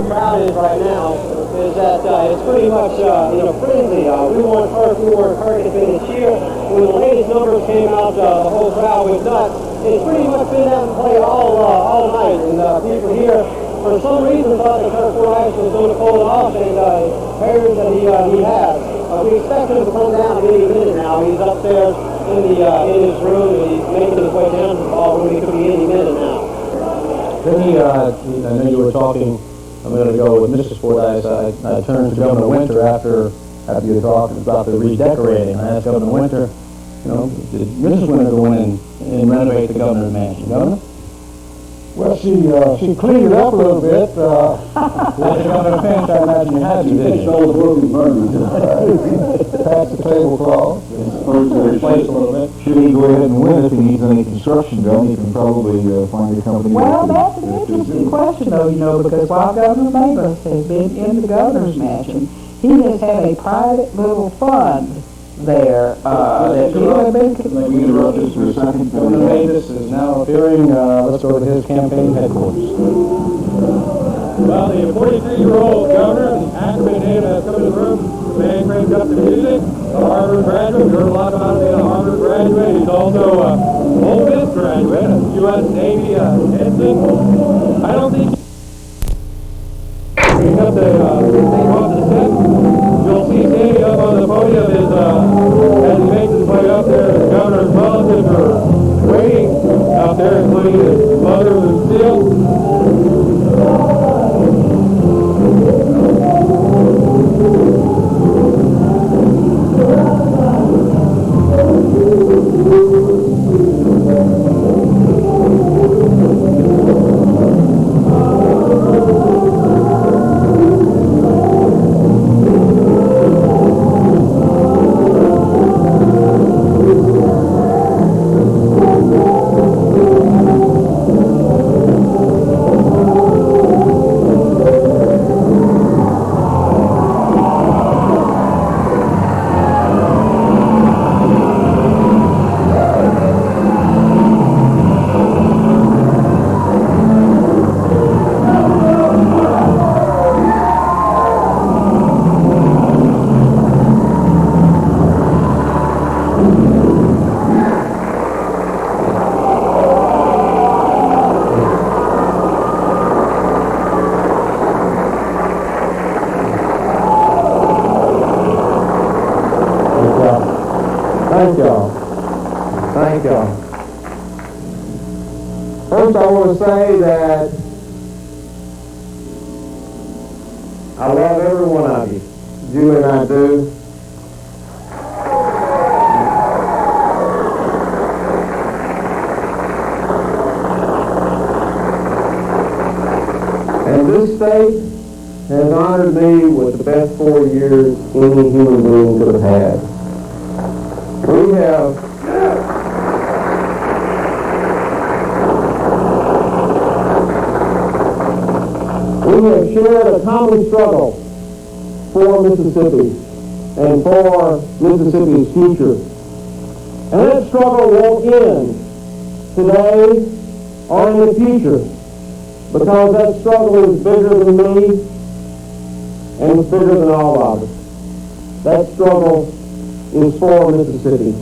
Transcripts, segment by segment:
the crowd is right now is that it's pretty much in a frenzy. We want Kirk to finish here. When the latest numbers came out, the whole crowd was nuts. It's pretty much been that play all night, and people here, for some reason, thought that Kirk Fordice was going to pull it off, and appears that he has. We expect him to come down any minute now. He's upstairs in his room, and he's making his way down to the ballroom. He could be any minute now. Then I know you were talking a minute ago with Mrs. Fordice. I turned to Governor Winter after you were talking about the redecorating. I asked Governor Winter, did Mrs. Winter go in and renovate the governor's mansion? Governor? Well, she cleaned it up a little bit. The governor finished, I imagine you had to, didn't you? All the broken burners. Passed the tablecloth. Replaced a little bit. Should he go ahead and win if he needs any construction done, he can probably find a company. Well, that's an interesting question, though, because while Governor Mavis has been in the governor's mansion, he has had a private little fund there that he has been... Let me interrupt just for a second. Governor Mavis is now appearing. Let's go to his campaign headquarters. Well, the 43-year-old governor, the acrobat name has come to the room. The man cranked up the music. A Harvard graduate. We heard a lot about being a Harvard graduate. He's also a Ole Miss graduate, a U.S. Navy ensign. I don't think... Bring up the thing off the set. You'll see standing up on the podium is, as he makes his way up there, the governor's relatives are waiting out there, including his mother, Lucille. Thank y'all. First, I want to say that I love every one of you. Julie and I do. And this state has honored me with the best 4 years any human being could have had. We have shared a common struggle for Mississippi and for Mississippi's future. And that struggle won't end today or in the future, because that struggle is bigger than me and it's bigger than all of us. That struggle is for Mississippi.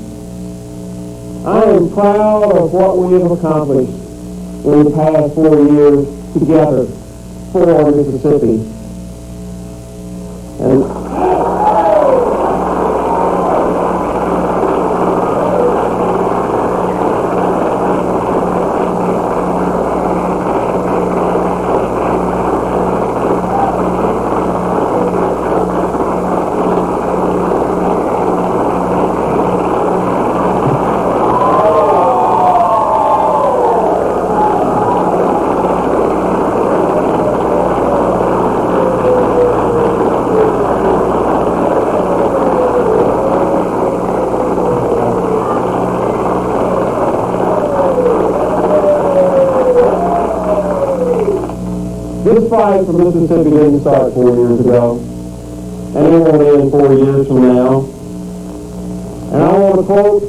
I am proud of what we have accomplished in the past 4 years together for Mississippi. And this fight for Mississippi didn't start 4 years ago, and it won't end 4 years from now. And I want to quote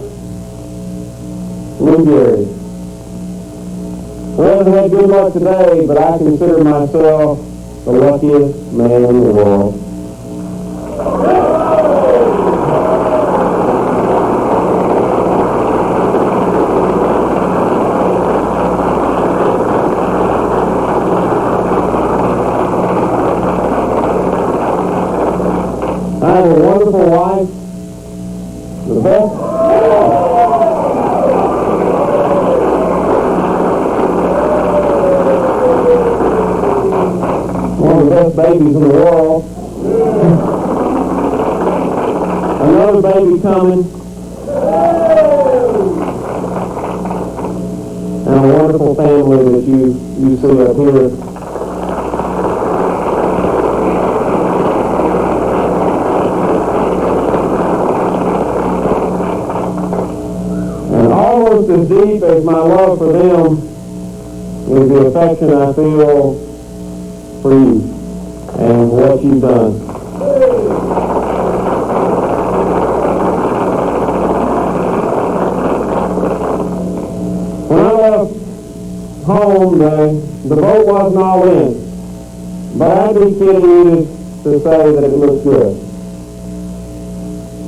Lou Gehrig. We haven't had good luck today, but I consider myself the luckiest man in the world. I have a wonderful wife, the best. One of the best babies in the world. Another baby coming. And a wonderful family that you see up here. Almost as deep as my love for them is the affection I feel for you and what you've done. When I left home, the boat wasn't all in, but I'd be kidding you to say that it looks good.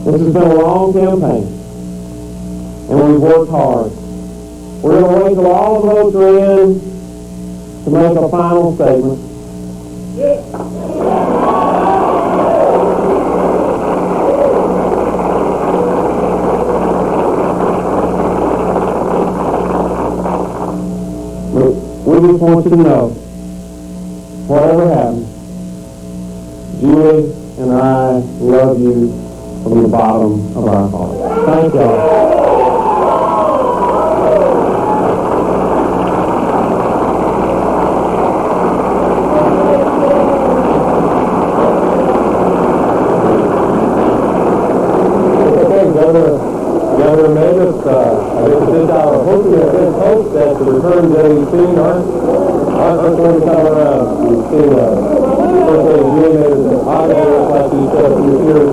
This has been a long campaign. And we've worked hard. We're going to wait till all the votes are in to make a final statement. But we just want you to know, whatever happens, Julie and I love you from the bottom of our heart. Thank y'all. Governor Mavis, I guess it's our hope that the returns that we've seen aren't going to come around. We've seen First Lady Julie Mavis obviously like you said a few years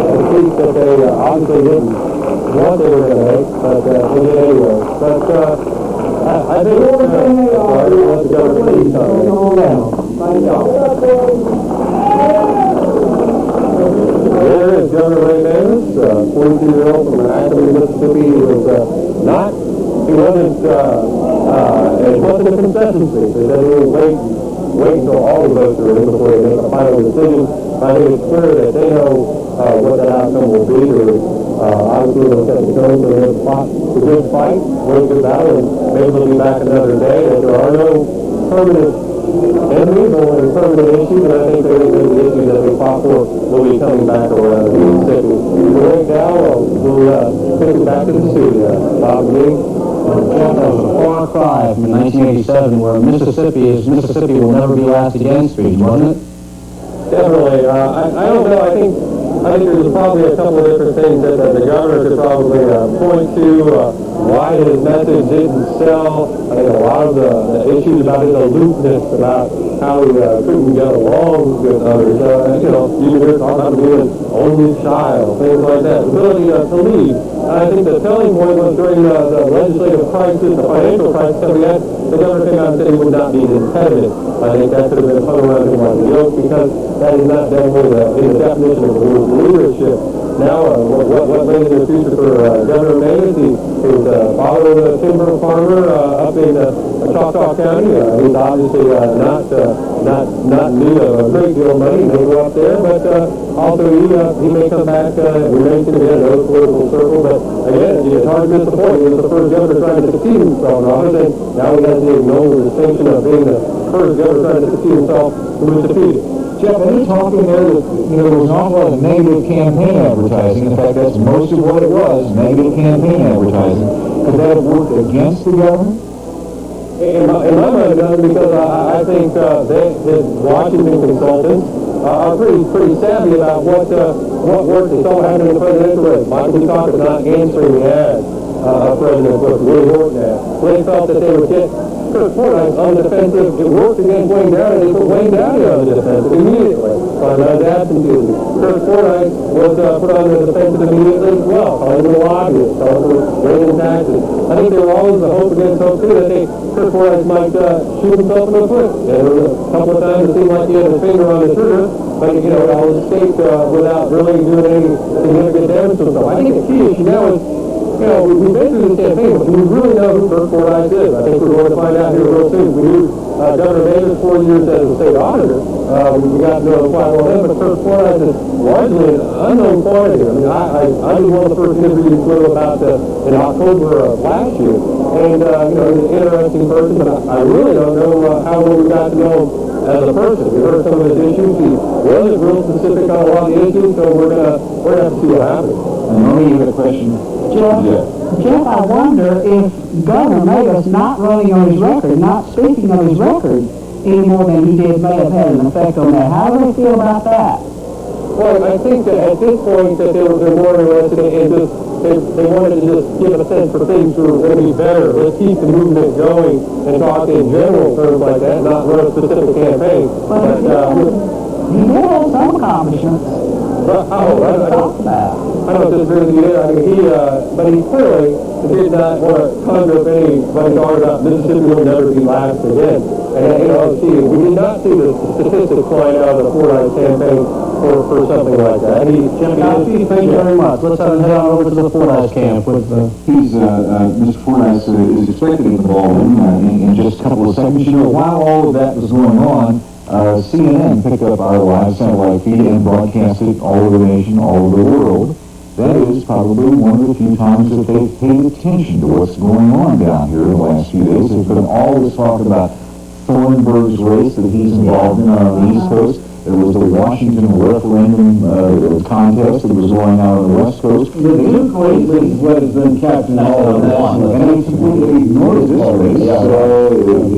the seats that they obviously didn't want they were going to make, but they did anyway. But I think let the governor please come down. Thank y'all. There is Governor Ray Davis, 42-year-old from Ackley, Mississippi. He wasn't a concession speech. They said he would wait until all the votes are in before they make a final decision. I think it's clear that they know what that outcome will be. Obviously, they'll set the tone for a good fight, win a good battle, and maybe they'll be back another day. If there are no permanent enemies or permanent issues, and I think there is the issues that we fought for will be coming back around in Mississippi. Right now, we'll take it back to the studio. Bob Lee. That was a far cry from 1987 where Mississippi will never be last again speech, wasn't it? Definitely. I don't know. I think there's probably a couple of different things that the governor could probably point to why his message didn't sell. I think a lot of the issues about his aloofness, about how he couldn't get along with others. You hear talk about being an only child, things like that. The ability to lead. I think the telling point was during the legislative crisis, the financial crisis that we had, the governor came out and said he would not be an impediment. I think that could have been hung around him like a yoke because that is not definitely in the definition of the word leadership. Now, what lays in the future for Governor Mavis? His father was a timber farmer up in Choctaw County. He's obviously not in need of a great deal of money. He may go up there, but also he may come back. We mentioned again another political circle, but again, it's hard to miss the point. He was the first governor trying to succeed himself in office, and now he has to ignore the distinction of being the first governor trying to succeed himself who was defeated. Jeff, are you talking there that there was an awful lot of negative campaign advertising? In fact, that's most of what it was, negative campaign advertising. Could that have worked against the governor? In my mind, it does, because I think the Washington consultants are pretty savvy about what worked and saw happen in the presidential race. Michael Dukakis is not answering the ads of President Bush, Willie Horton ads. They felt that they would get Kirk Fordice on the defensive. It worked against Wayne Downey. They put Wayne Downey on the defensive immediately on those absenteeism. Kirk Fordice was put on the defensive immediately as well, calling the lobbyists, calling for raising taxes. I think there were always a hope against hope too that Kirk Fordice might shoot himself in the foot. There were a couple of times it seemed like he had his finger on the trigger, but I was escaped without really doing any significant damage to himself. I think the key issue now is, we've been through this campaign, but do we really know who Kirk Fordice is? I think we're going to find out here real soon. We knew Governor Davis 4 years as a state auditor. We got to know quite well then, but Kirk Fordice is largely an unknown quantity. I mean, I did one of the first interviews with him about in October of last year, and he's an interesting person, but I really don't know how well we got to know him as a person. We heard some of his issues. He wasn't real specific on a lot of the issues, so we're gonna have to see what happens. And let me give a question. Jeff, I wonder if Governor Mavis not running on his record, not speaking of his record any more than he did may have had an effect on that. How do they feel about that? Well, I think that at this point that they're more interested in just they wanted to just give a sense for things were going to be better. Let's keep the movement going and talk in general terms like that, not run a specific campaign. But he did have some accomplishments. I don't disagree with you there. I mean, but he clearly did not want to conjure up any talk about Mississippi will never be last again. And we did not see the statistics flying out of the Fordice campaign for something like that. Thank you very much. Let's head on over to the Fordice camp with Mr. Fordice is expected to get involved in just a couple of seconds. While all of that was going on, CNN picked up our live satellite feed and broadcast it all over the nation, all over the world. That is probably one of the few times that they've paid attention to what's going on down here in the last few days. There's been all this talk about Thornburg's race that he's involved in on the East Coast. There was the Washington referendum contest that was going on the West Coast. The two places is what has been captured all of that. And they completely ignored this race. So it was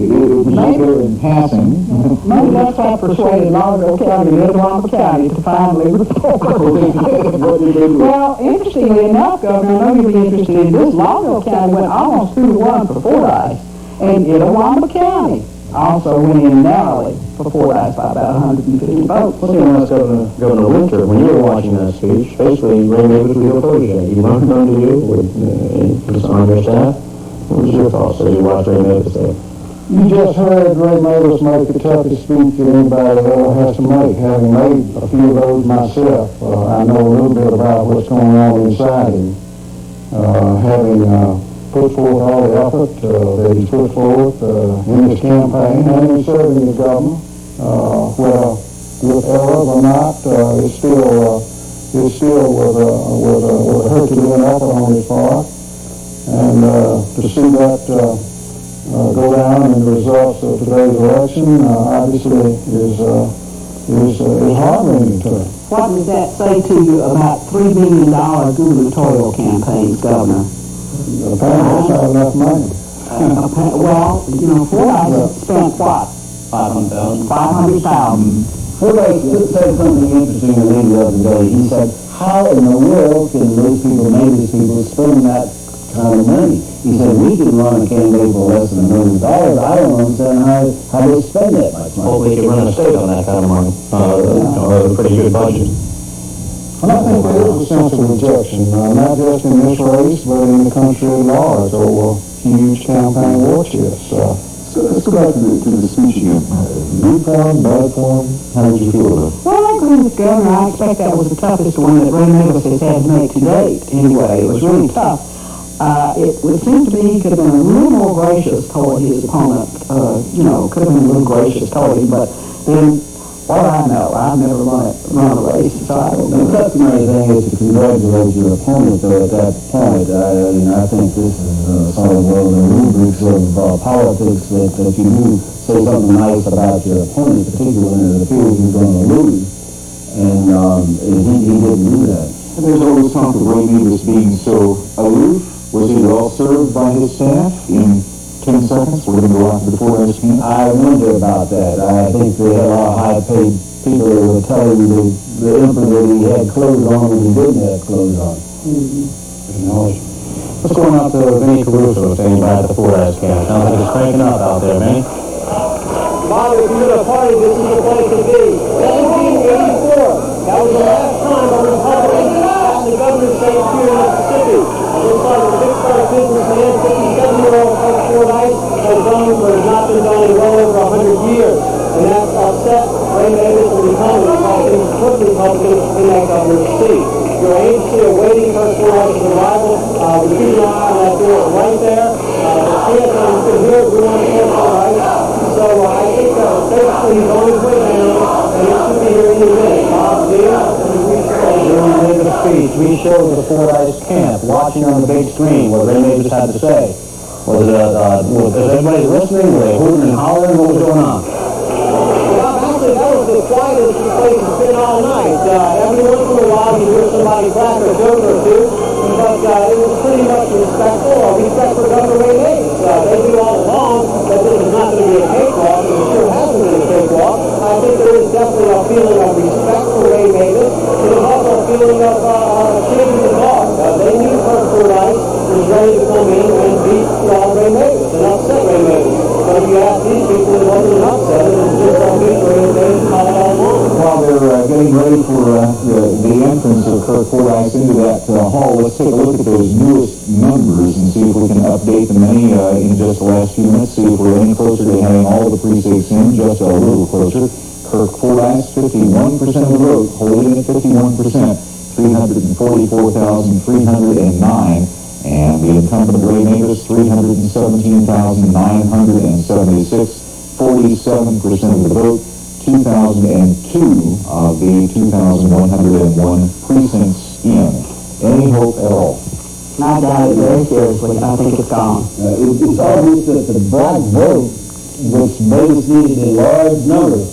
there in passing. Maybe that's what persuaded Lauderdale County and Itawamba County to finally restore. Well, interestingly enough, Governor, I know you'll be interested in this, Lauderdale County went almost 2-1 for Fordice, and Itawamba County also went in narrowly for Fordice by about 150 votes. Let me ask Governor Winter, when you were watching that speech, basically Ray Mavis was your protege. He learned under you on your staff. What was your thoughts as you watched Ray Mavis there? You just heard Ray Mavis make the toughest speech that anybody ever has to make, having made a few of those myself. I know a little bit about what's going on inside him. Having put forth all the effort that he's put forth in his campaign and in serving the government, whether with errors or not, it still was a Herculean effort on his part. And to see that go down in the results of today's election, obviously is heart-rending to him. What does that say to you about $3 billion gubernatorial campaigns, Governor? Apparently that's not enough money. Fordice spent what? 500,000. Fordice said something interesting to me the other day. He said, how in the world can those people, maybe these people, spend that kind of money? He said, we can run a campaign for less than $1 million. I don't understand how they spend that much money. Hopefully they can run a state on that kind of money. A pretty good budget. And I think there is a sense of rejection, not just in this race, but in the country at large, over huge campaign war chests. Let's go back to the speech again. Good form, bad form, how did you feel about it? Well, I agree with Governor. I expect that was the toughest one that Ray Mavis has had to make to date. Anyway, it was really tough. It would seem to me he could have been a little more gracious toward his opponent. Could have been a little gracious toward him, but then, what I know, I've never run a race, so I don't know. The customary thing is to congratulate your opponent, though, at that point. I think this is sort of one of the rubrics of politics that you do say something nice about your opponent, particularly when it appears you're going to lose. And he didn't do that. And there's always talk of Ray Mavis being so aloof. Was he well served by his staff in 10 seconds? We're going to go after the Fordice camp. I wonder about that. I think there are a lot of high-paid people that will tell you the emperor that he had clothes on when he didn't have clothes on. What's going on to Vinny Caruso saying about the Fordice camp? Sounds like it's cranking up out there, Vinny. Bob, if you're at a party, this is the place to be. 1784. That was the last time a Republican sat in the governor's seat here in Mississippi. It looks like a big-start businessman, 57-year-old Kirk Fordice, has done what has not been done in well over 100 years. And that's upset Ray Davis and Republicans, all things put Republicans in that governor's seat. You're anxiously awaiting Kirk Fordice's arrival. We're keeping an eye on that door right there. The chance that you can hear it, we want to hear Fordice. So I think basically he's on his way down, and he should be here any minute. Bob, During Davis' speech, we showed the Fordice camp, watching on the big screen what Ray Davis had to say. Was everybody listening? Were they hooting and hollering? What was going on? Actually, that was the quietest the place has been all night. Every once in a while you hear somebody crack a joke or two, but it was pretty much respect for Governor Ray Davis. They knew all along that this was not going to be a cakewalk, and it sure hasn't been a cakewalk. I think there is definitely a feeling of respect for Ray Davis. There's also a feeling of changing the guard. They knew Kirk Fordice was ready to come in and beat Ray Davis and upset Ray Davis. But if you ask these people, it wasn't an upset. It was just a beat for Ray Davis all along. While they're getting ready for the entrance of Kirk Fordice into that hall, let's take a look at those newest numbers and see if we can update them any in just the last few minutes, see if we're any closer to having all the precincts in, just a little closer. Kirk Fordice, 51% of the vote, holding at 51%, 344,309. And the incumbent Ray Davis, 317,976, 47% of the vote, 2,002 of the 2,101 precincts in. Any hope at all? I doubt it very seriously. I think it's gone. It's obvious that the black vote, which Davis needed in large numbers,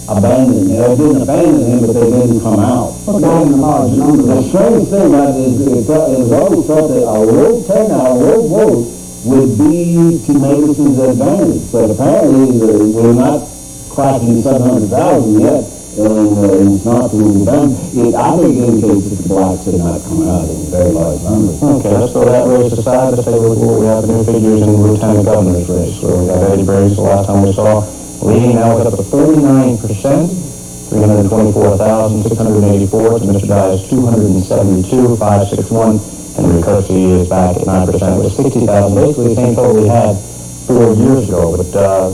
abandoned him. They didn't abandon him, but they didn't come out. Not in large numbers. The strange thing about it is it was always thought that a low turnout, a low vote, would be to Davis's advantage. But apparently we're not cracking 700,000 yet, and it's not really done. I think it indicates that the blacks did not come out in very large numbers. Okay, let's throw that race aside. Let's take a look at what we have new figures in the lieutenant governor's race. So we have Eddie Briggs, the last time we saw, leading now up to 49%, 324,684 to Mr. Dye's 272,561. Henry Kersey is back at 9% with 60,000, basically the same total he had 4 years ago. But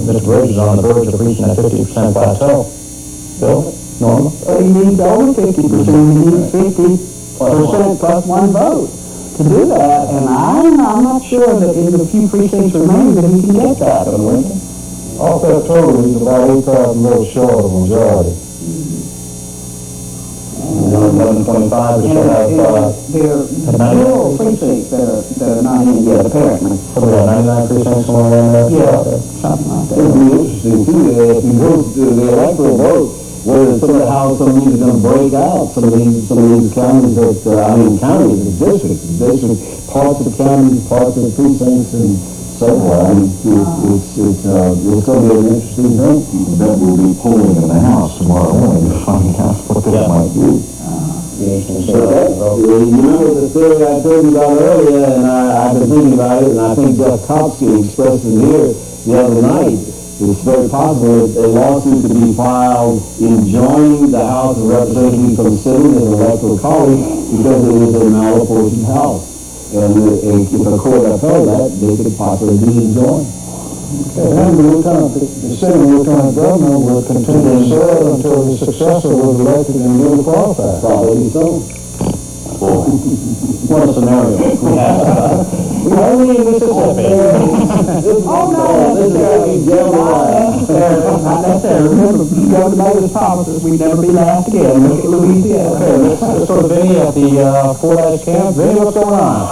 Mr. Briggs is on the verge of reaching that 50% plateau. Bill? Norma? He needs over 50%. He needs 50% plus one vote to do that. And I'm not sure that in the few precincts remaining that he can get that. Off that total, he's about 8,000 votes short of the majority. 1125, we should have... There are zero precincts that are not in yet, apparently. What do we have, 99 precincts somewhere around there? Yeah, something like that. It'd be interesting, too, if you go to the electoral vote, where how some of these are going to break out, some of these counties counties, districts, parts of the counties, parts of the precincts, and so forth. It's going to be an interesting thing. That will be polling in the House tomorrow morning to find out what that might be. You remember the theory I told you about earlier, and I've been thinking about it, and I think Jeff Kopsky expressed it here the other night. It's very possible that a lawsuit could be filed enjoining the House of Representatives from sitting as an electoral college because it is a malapportioned House. And if a court upheld that, they could possibly be enjoined. Okay, and the sitting lieutenant governor will continue to serve until the successor was elected and duly qualified. Probably so. What a scenario. We have only in Mississippi. Oh, no, not necessarily. Remember, Governor Davis promised us we'd never be last again. Look at Louisiana. Okay, let's sort of Vinny at the Fordice camp. Vinny, what's going on?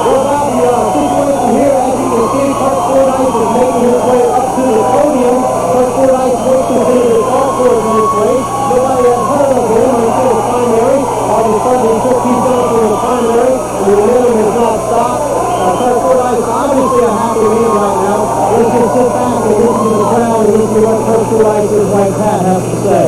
Well, about the situation here, as you can see, Kirk Fordice is making his way up to the podium. Kirk Fordice will continue to talk for us in this race. Nobody has heard of him until the primary. All of a sudden, he took these down in the primary, and the momentum has not stopped. Kirk Fordice is obviously a happy man right now. Let's just sit back and listen to the crowd and listen to what Kirk Fordice's white hat has to say.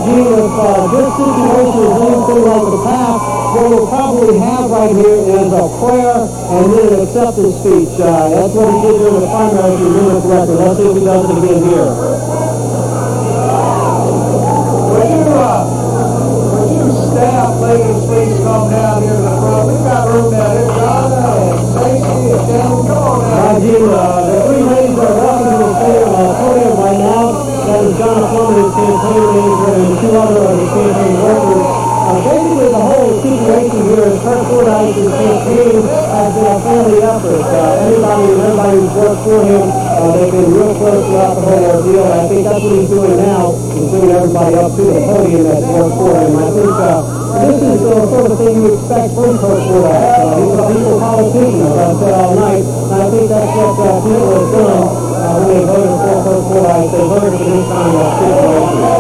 Gene, if this situation is anything like the past, what we'll probably have right here is a prayer and then an acceptance speech. That's what he did during the primary, if you remember correctly. Let's see if he does it again here. Would you staff ladies please come down here to the front? We've got room down here, John and Stacy and Jen. Come on down. Gene, the three ladies are walking to the podium right now. That is John Plummer, his campaign manager, and two other of his campaign workers. Basically, the whole situation here is Kirk Fordice's campaign has been a family effort. Everybody who's worked for him, they've been real close throughout the whole ordeal. I think that's what he's doing now, is bringing everybody up to the podium that's worked for him. I think this is the sort of thing you expect from Kirk Fordice. He's a people politician, as I've said all night, and I think that's what people have done when they voted for Kirk Fordice. They voted for this kind of situation.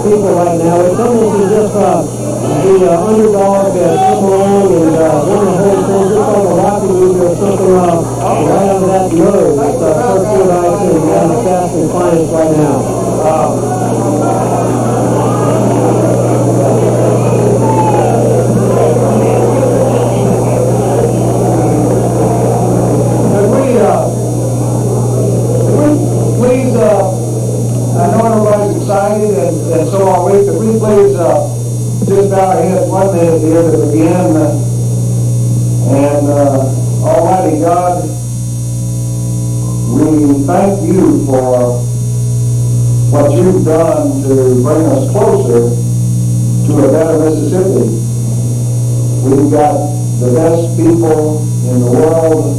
People right now. It's almost as if the underdog come along and won the whole thing, just like a Rocky movie or something right under that nose. Kirk Fordice and Adam Cass and clients right now. And so are we. Could we please just bow our heads one minute here to begin? And Almighty God, we thank you for what you've done to bring us closer to a better Mississippi. We've got the best people in the world,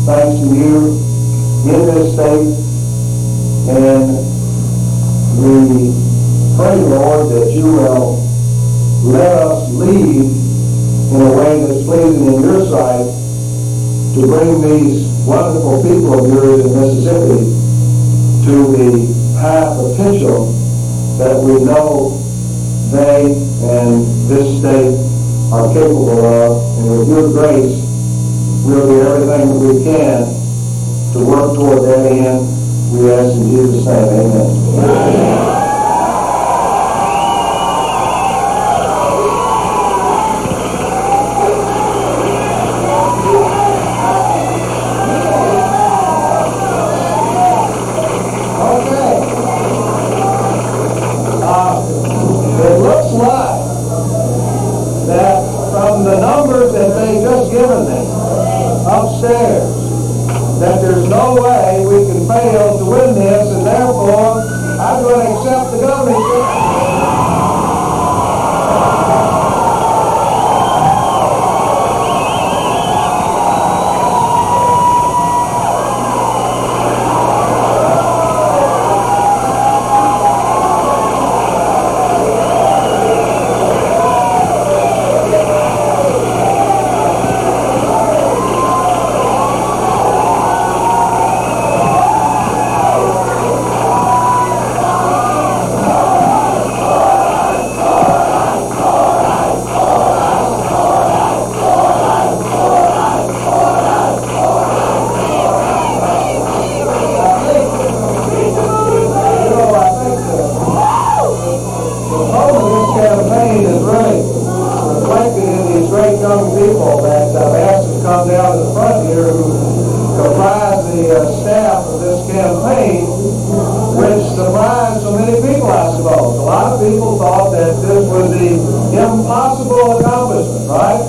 thanks to you, in this state. And we pray, Lord, that you will let us lead in a way that's pleasing in your sight to bring these wonderful people of yours in Mississippi to the high potential that we know they and this state are capable of. And with your grace, we'll do everything that we can to work toward that end. We ask in Jesus' name, amen. It looks like that from the numbers that they just given me upstairs, that there's no way we can fail to win this, and therefore I'm going to accept the governorship. People that I've asked to come down to the front here who comprise the staff of this campaign, which surprised so many people, I suppose. A lot of people thought that this was the impossible accomplishment, right?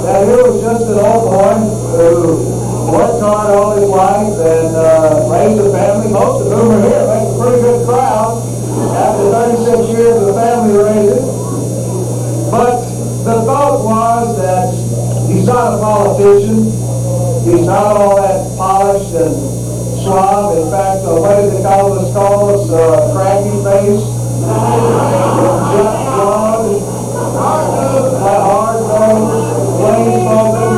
That here was just an old boy who worked hard hard all his life and raised a family. Most of whom are here. Makes a pretty good crowd after 36 years of family raising. But the thought was that he's not a politician. He's not all that polished and suave. In fact, what did they call us? Craggy face, jet jawed, hard nose, plain spoken,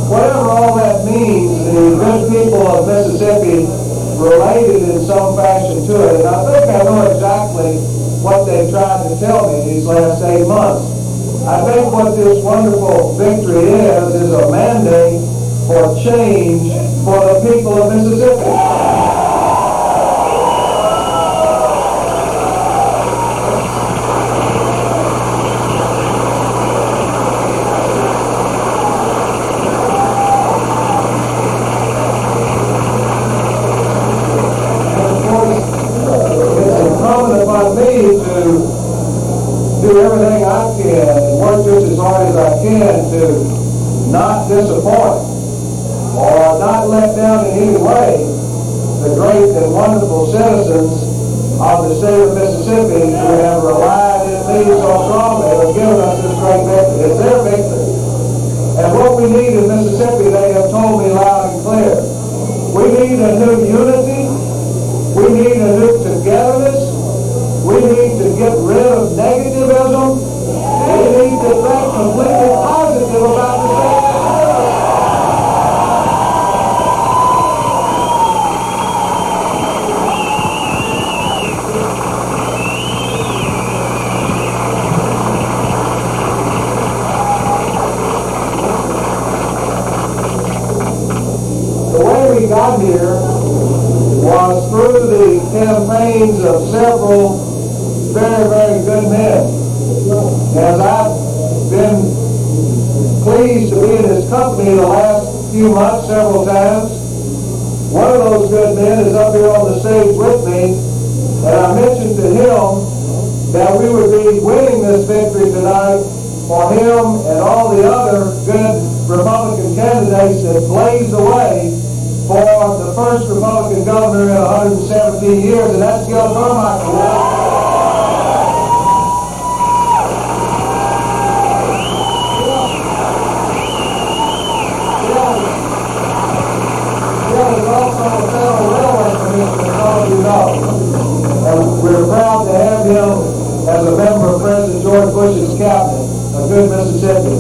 whatever all that means. The good people of Mississippi related in some fashion to it, and I think I know exactly what they tried to tell me these last 8 months. I think what this wonderful victory is a mandate for change for the people of Mississippi. Do everything I can and work just as hard as I can to not disappoint or not let down in any way the great and wonderful citizens of the state of Mississippi who have relied in me so strongly and have given us this great victory. It's their victory. And what we need in Mississippi, they have told me loud and clear. We need a new unity. We need a new togetherness. We need to get rid of negativism. We need to think completely positive about the state. The way we got here was through the campaigns of several very, very good men. As I've been pleased to be in his company the last few months several times, one of those good men is up here on the stage with me, and I mentioned to him that we would be winning this victory tonight for him and all the other good Republican candidates that blazed the way for the first Republican governor in 117 years, and that's Gil Carmichael. And we're proud to have him as a member of President George Bush's cabinet, a good Mississippian.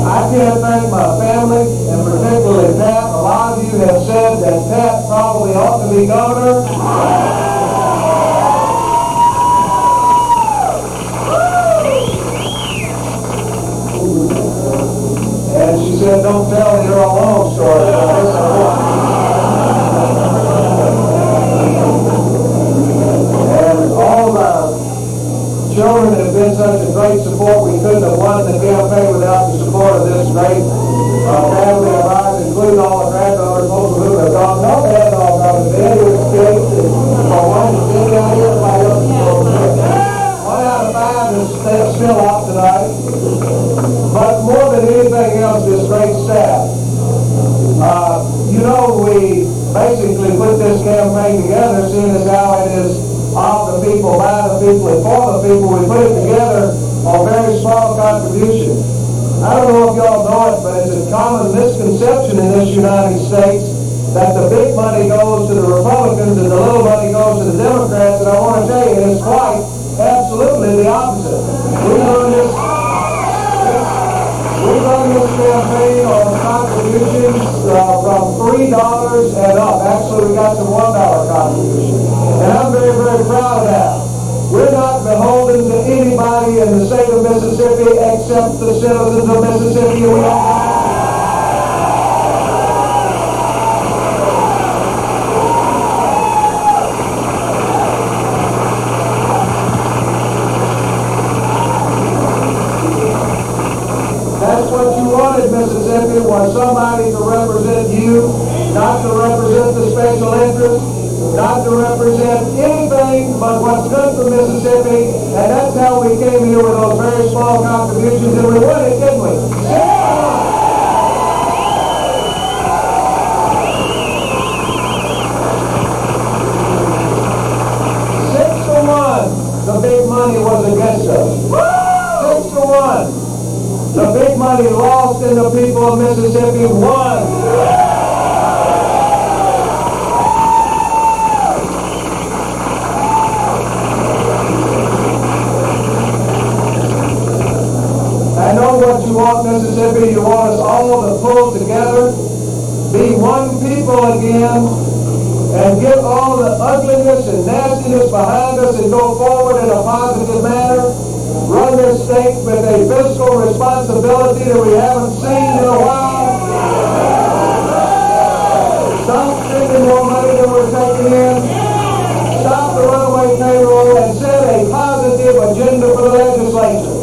I can't thank my family, and particularly Pat. A lot of you have said that Pat probably ought to be governor. And she said, don't tell your own story. And all of our children have been such a great support. We couldn't have won the campaign without the support of this great family of ours, including all the granddaughters, most of whom have gone. No, they had all gone to bed. They escaped. For one to sit down here, everybody else is over there. 1 out of 5 is still out tonight. But more than anything else, this great staff. You know, we basically put this campaign together, seeing as how it is of the people, by the people, and for the people. We put it together on very small contributions. I don't know if y'all know it, but it's a common misconception in this United States that the big money goes to the Republicans and the little money goes to the Democrats, and I want to tell you, it's quite absolutely the opposite. We run this campaign on contributions from $3 and up. Actually, we got some $1 contributions. And I'm very, very proud of that. We're not beholden to anybody in the state of Mississippi except the citizens of Mississippi. We That's what you wanted, Mississippi, was somebody to represent you, not to represent the special interests, not to represent anything but what's good for Mississippi, and that's how we came here with those very small contributions, and we won it, didn't we? Yeah! Mississippi won. I know what you want, Mississippi. You want us all to pull together, be one people again, and get all the ugliness and nastiness behind us and go forward in a positive manner. Run this state with a fiscal responsibility that we haven't seen in a while. Stop spending more money than we're taking in. Stop the runaway payroll and set a positive agenda for the legislature.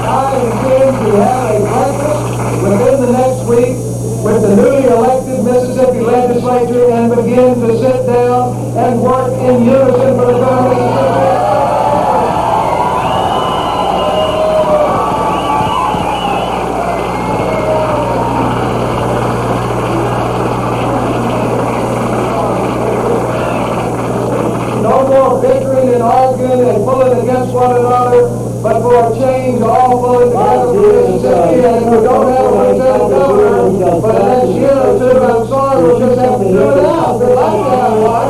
I intend to have a breakfast within the next week with the newly elected Mississippi legislature and begin to sit down and work in unison for the good of Mississippi. No more bickering and arguing and pulling against one another, but for a change, all pulling together for Mississippi. And if we don't have a lieutenant governor for the next year or two, I'm sorry, we'll just have to do it out. We'd like to have one.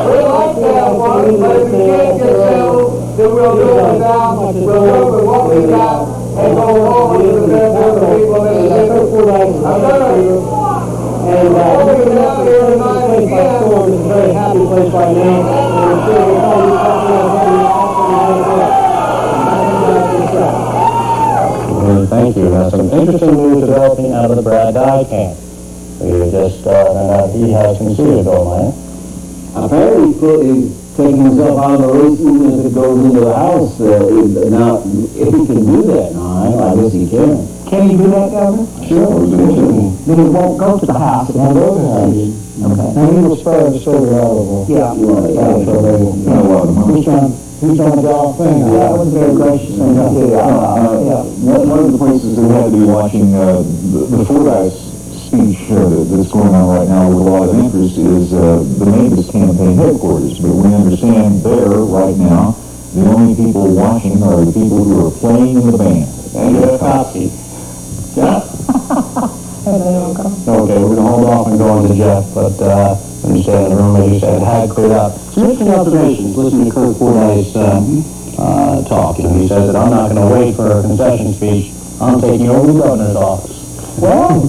We'd like to have one, but if we can't get settled, then we'll do it without. We'll do it with what we got and go forward to the benefit of the people of Mississippi. I'm gonna. And we're down here tonight again. It's a very happy place right now. And I'm sure we'll all be talking Thank you. Now, some interesting news developing out of the Brad Dye camp. We just found out he has conceded gold mine. Apparently, he's taking himself out of the race even if it goes into the house. Now, if he can do that, I guess he can. Can you do that, Governor? Sure. Then it won't go to the house. It won't go to the house. Okay. And he was spared to stay out of Yeah. He's on the job thing. Yeah, that was very gracious thing to do. One of the places that we have to be watching the Fordice speech that's going on right now with a lot of interest is the Mavis campaign headquarters. But we understand there right now the only people watching are the people who are playing in the band. And a copy. Jeff? Okay, we're going to hold off and go on to Jeff, but understand the room, as you said, had cleared up. Some interesting observations. Listen to Kirk Fordice talk. And he says that I'm not going to wait for a concession speech. I'm taking over the governor's office. Well,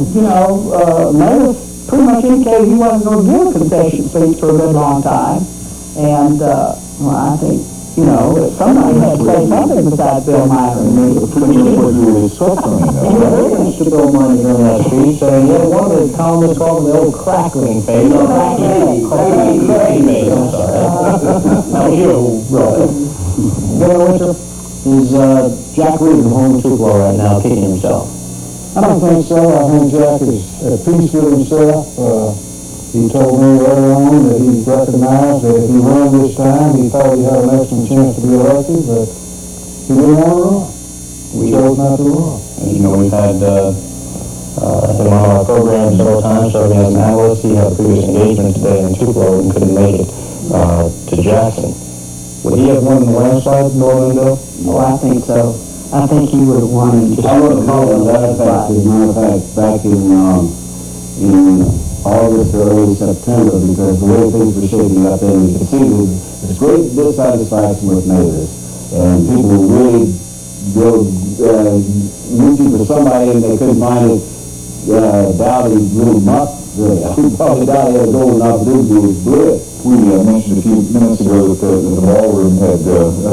Mayor pretty much indicated he wasn't going to give a concession speech for a good long time. And, I think, somebody had to say something besides Bill Meyer and me. Pretty much what you were expecting, He was very interested to Bill Meyer during that speech, saying, one of the columnists called him the old crackling phase. Crackling phase, I'm sorry. That was you who wrote it. Governor Winter, is Jack Reed from Home Tupelo right now kicking himself? I don't think so. I think Jack is at peace with himself. He told me early on that he recognized that if he won this time, he thought he had an excellent chance to be elected, but he didn't want to run. We chose not to run. As you know, we've had him on our program several times serving as an analyst. He had a previous engagement today in Tupelo and couldn't make it to Jackson. Would he have won the landslide, Norman Bill? Oh, I think so. I think he would have won. I would have called him that fact. As a matter of fact, back in August or early September, because the way things were shaping up then, you could see there's great dissatisfaction with Mavis. And people really looking for somebody and they couldn't find it. Dowdy really must. Probably Dowdy had a golden opportunity to do it. We mentioned a few minutes ago that the ballroom had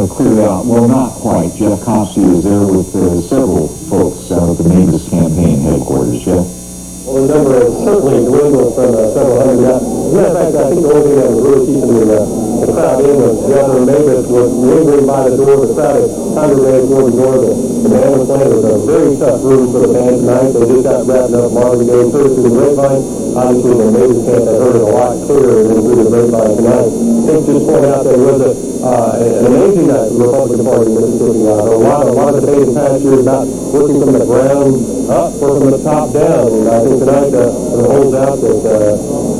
cleared out. Well, not quite. Jeff Copsey is there with several folks out at the Mavis campaign headquarters. Jeff? Well, the number has certainly dwindled from several hundred. As a matter of fact, I think the only thing that was really keeping the crowd in was Governor Mavis was lingering by the door. The crowd had congregated toward the door. The band was playing. It was a very tough room for the band tonight. They just got wrapped up. Marvin Gaye through the grapevine. Obviously, the Mavis camp had heard it a lot clearer than through the grapevine tonight. I think just point out that it was an amazing night for the Republican Party in Mississippi. A lot of debate in past years about working from the ground up or from the top down. And I think tonight it holds out that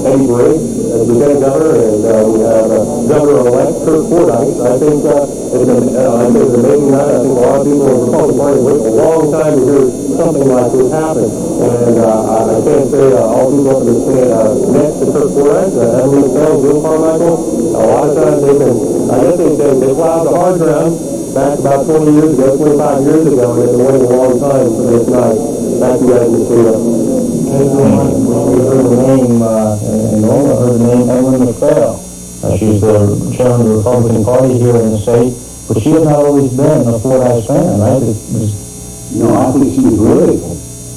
Eddie Briggs as Lieutenant Governor, and we have Governor-elect Kirk Fordice. I think it's an amazing night. I think a lot of people in the Republican Party waited a long time to hear something like this happen. And I can't say all people up in the stand next to Kirk Fordice, Emily McPhail, Bill Carmichael. A lot of times I guess they plowed the hard ground back about 20 years ago, 25 years ago, and they've been waiting a long time for this night. Back to you guys in the studio. We heard the name, and Norma heard the name Emily McPhail. She's the chairman of the Republican Party here in the state, but she has not always been a Fordice fan, right? No, I think she was really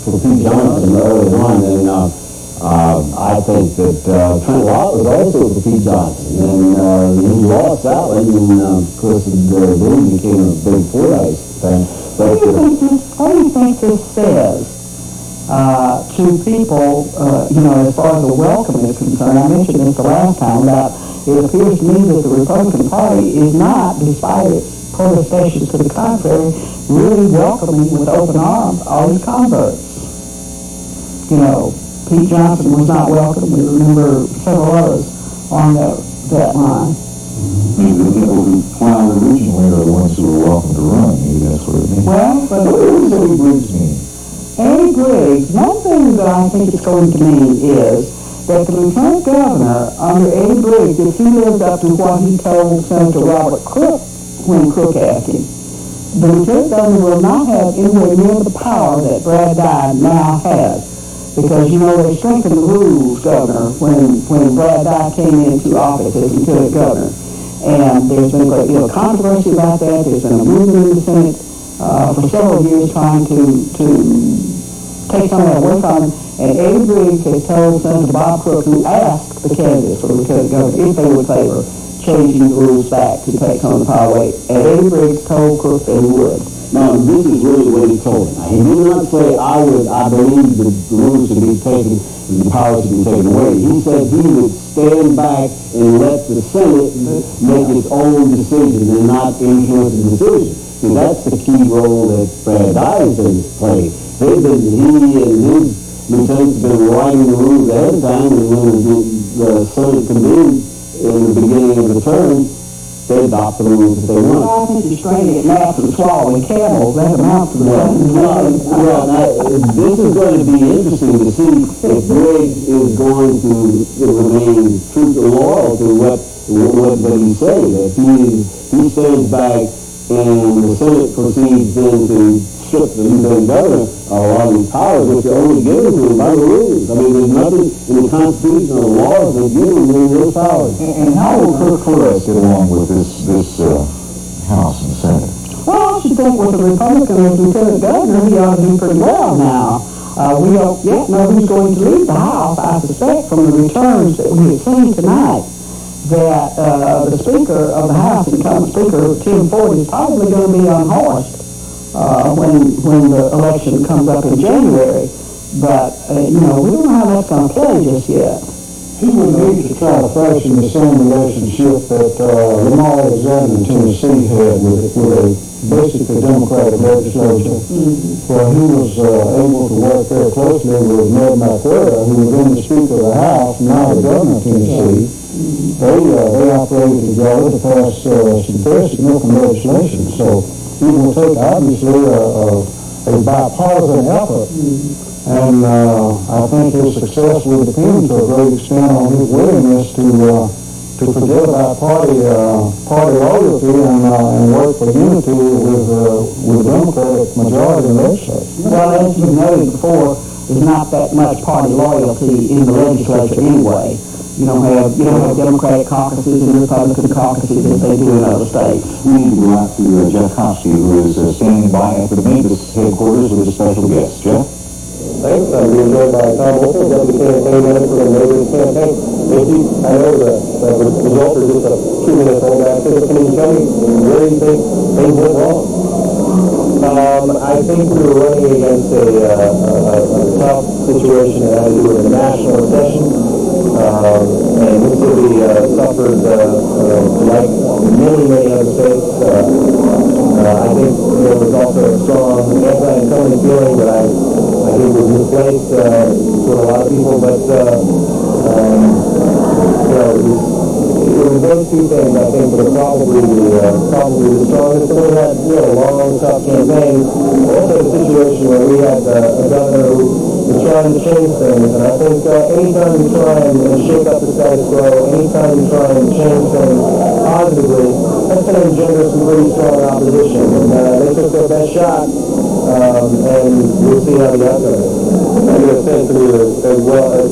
for Pete Johnson early on, and I think that Trent Lott was also for Pete Johnson, and he lost that one, and of course, then became a big Fordice fan. What do you think this says to people, as far as the welcome is concerned? I mentioned this the last time, about it appears to me that the Republican Party is not, despite its protestations to the contrary, really welcoming with open arms all these converts. Pete Johnson was not welcome. We remember several others on that line. Maybe the people who plowed originally are the ones who were welcome to run. Maybe that's what it means. Well, but what does Eddie Briggs mean? Eddie Briggs, one thing that I think it's going to mean is that the Lieutenant Governor under Eddie Briggs, if he lived up to what he told Senator Robert Crook when Crook asked him, the Lieutenant Governor will not have anywhere near the power that Brad Dye now has. Because, they strengthened the rules, Governor, when Brad Dye came into office as Lieutenant Governor. And there's been a great deal of controversy about that. There's been a movement in the Senate for several years trying to take some of that away from him. And Eddie Briggs has told Senator Bob Crook, who asked the candidates for Lieutenant Governor if they would favor changing the rules back to take some of the power away. And Eddie Briggs told Crook that he would. Now, this is really what he told him. He did not say, I believe the rules should be taken, the power should be taken away. He said he would stand back and let the Senate make its own decisions and not influence the decision. See, that's the key role that Brad Dye has played. He and his lieutenants have been writing the rules ahead of time, and when the Senate convened in the beginning of the term, they adopt the rules that they want. Well, I think you're straining at maps and swallowing camels. That amounts to this is going to be interesting to see if Briggs is going to remain true to loyal to what he said. If he stands back and the Senate proceeds then to strip the Lieutenant Governor of a lot of his powers, which are only given to him by the rules. I mean, there's nothing in the Constitution or laws that give him those powers. And how will Kirk Fordice get along with this House and Senate? Well, I should think with the Republican as Lieutenant Governor, he ought to do pretty well now. We don't yet know who's going to lead the House. I suspect from the returns that we have seen tonight that the Speaker of the House, incumbent Speaker Tim Ford, is probably going to be unhorsed when the election comes up in January. But, we don't know how that's going to play just yet. He would need to try to fashion the same relationship that Lamar Alexander in Tennessee had with a basically Democratic legislature, where he was able to work very closely with Ned McWhirter, who was then the Speaker of the House, now the Governor of Tennessee. They operated together to pass some very significant legislation. So it will take, obviously, a bipartisan effort. And I think his success will depend to a great extent on his willingness to forget about party loyalty and work for unity with the Democratic majority in the legislature. Well, as you noted before, there's not that much party loyalty in the legislature anyway. You don't have Democratic caucuses and Republican caucuses as they do in other states. We need to go out to Jeff Koski, who is standing by at the Memphis headquarters with a special guest. Jeff? Thanks. I'm being joined by Tom Wilson, Deputy Campaign Manager for the Neighbors Campaign. I know the results are just a few minutes old. Can you tell me where you think things went wrong? I think we were running against a tough situation that had to do with the national recession. And Mississippi suffered like many other states. I think there was also a strong anti-incumbent feeling that I think was misplaced for a lot of people, but it was those two things, I think, that are probably the strongest. And we had, long, tough campaigns. Also, the situation where we had a governor who was trying to change things. And I think anytime you try and shake up the status quo, anytime you try and change things positively, that's going to engender some pretty strong opposition. And they took their best shot, and we'll see how the outcome is. I get a sense of you as well as